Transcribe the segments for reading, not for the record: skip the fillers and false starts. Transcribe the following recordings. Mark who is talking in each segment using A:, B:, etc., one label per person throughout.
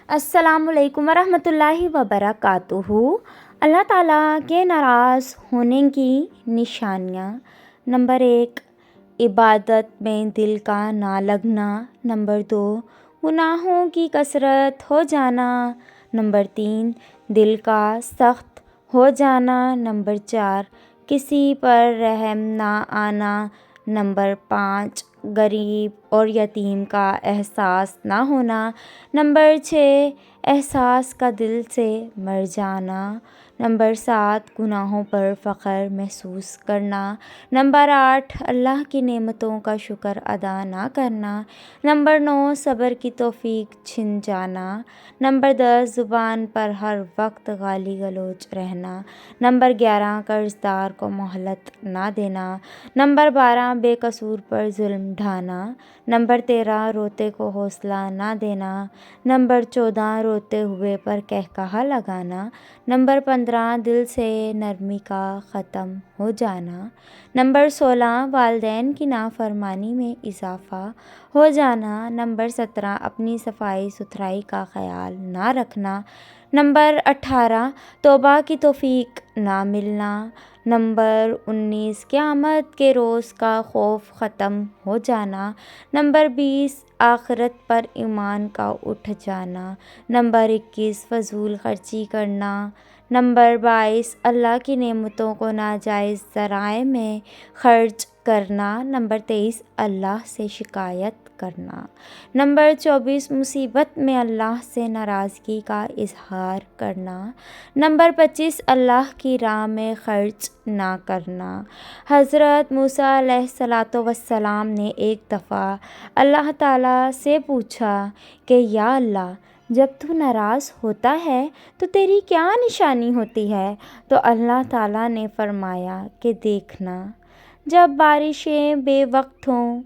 A: السلام علیکم ورحمۃ اللہ وبرکاتہ۔ اللہ تعالیٰ کے ناراض ہونے کی نشانیاں۔ نمبر 1، عبادت میں دل کا نہ لگنا۔ نمبر 2، گناہوں کی کثرت ہو جانا۔ نمبر 3، دل کا سخت ہو جانا۔ نمبر 4، کسی پر رحم نہ آنا۔ نمبر 5، غریب اور یتیم کا احساس نہ ہونا۔ نمبر 6، احساس کا دل سے مر جانا۔ نمبر 7، گناہوں پر فخر محسوس کرنا۔ نمبر 8، اللہ کی نعمتوں کا شکر ادا نہ کرنا۔ نمبر 9، صبر کی توفیق چھن جانا۔ نمبر 10، زبان پر ہر وقت گالی گلوچ رہنا۔ نمبر 11، قرض دار کو مہلت نہ دینا۔ نمبر 12، بے قصور پر ظلم ڈھانا۔ نمبر 13، روتے کو حوصلہ نہ دینا۔ نمبر 14، روتے ہوئے پر قہقہا لگانا۔ نمبر 15، دل سے نرمی کا ختم ہو جانا۔ نمبر 16، والدین کی نافرمانی میں اضافہ ہو جانا۔ نمبر 17، اپنی صفائی ستھرائی کا خیال نہ رکھنا۔ نمبر 18، توبہ کی توفیق نہ ملنا۔ نمبر 19، قیامت کے روز کا خوف ختم ہو جانا۔ نمبر 20، آخرت پر ایمان کا اٹھ جانا۔ نمبر 21، فضول خرچی کرنا۔ نمبر 22، اللہ کی نعمتوں کو ناجائز ذرائع میں خرچ کرنا۔ نمبر 23، اللہ سے شکایت کرنا۔ نمبر 24، مصیبت میں اللہ سے ناراضگی کا اظہار کرنا۔ نمبر 25، اللہ کی راہ میں خرچ نہ کرنا۔ حضرت موسیٰ علیہ السلام نے ایک دفعہ اللہ تعالیٰ سے پوچھا کہ یا اللہ، جب تو ناراض ہوتا ہے تو تیری کیا نشانی ہوتی ہے؟ تو اللہ تعالیٰ نے فرمایا کہ دیکھنا، جب بارشیں بے وقت ہوں،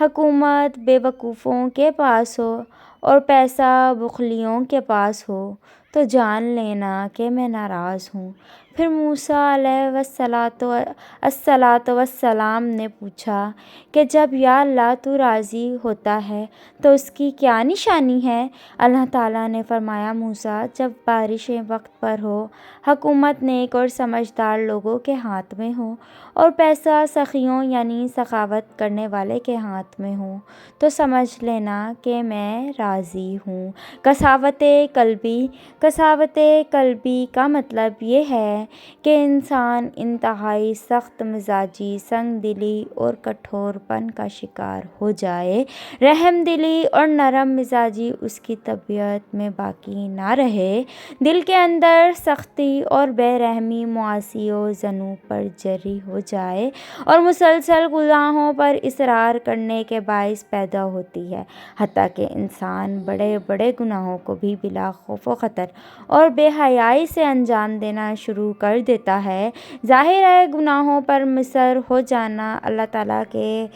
A: حکومت بے وقوفوں کے پاس ہو اور پیسہ بخیلوں کے پاس ہو تو جان لینا کہ میں ناراض ہوں۔ پھر موسیٰ علیہ السلام نے پوچھا کہ جب یا اللہ تو راضی ہوتا ہے تو اس کی کیا نشانی ہے؟ اللہ تعالیٰ نے فرمایا، موسیٰ، جب بارشیں وقت پر ہو، حکومت نیک اور سمجھدار لوگوں کے ہاتھ میں ہو اور پیسہ سخیوں یعنی سخاوت کرنے والے کے ہاتھ میں ہو تو سمجھ لینا کہ میں راضی ہوں۔ کساوت قلبی کا مطلب یہ ہے کہ انسان انتہائی سخت مزاجی، سنگ دلی اور کٹھور پن کا شکار ہو جائے۔ رحم دلی اور نرم مزاجی اس کی طبیعت میں باقی نہ رہے۔ دل کے اندر سختی اور بے رحمی معاصی و ذنوب پر جاری ہو جائے اور مسلسل گناہوں پر اصرار کرنے کے باعث پیدا ہوتی ہے، حتیٰ کہ انسان بڑے بڑے گناہوں کو بھی بلا خوف و خطر اور بے حیائی سے انجام دینا شروع کر دیتا ہے۔ ظاہر ہے گناہوں پر مصر ہو جانا اللہ تعالیٰ کے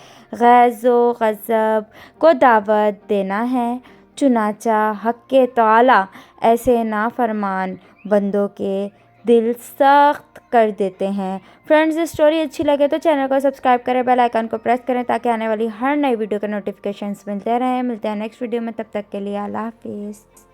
A: غیظ و غضب کو دعوت دینا ہے، چنانچہ حق تعالیٰ ایسے نافرمان بندوں کے دل سخت کر دیتے ہیں۔ فرینڈز، یہ سٹوری اچھی لگے تو چینل کو سبسکرائب کریں، بیل آئیکن کو پریس کریں تاکہ آنے والی ہر نئی ویڈیو کے نوٹیفیکیشنز ملتے رہیں۔ ملتے ہیں نیکسٹ ویڈیو میں، تب تک کے لیے اللہ حافظ۔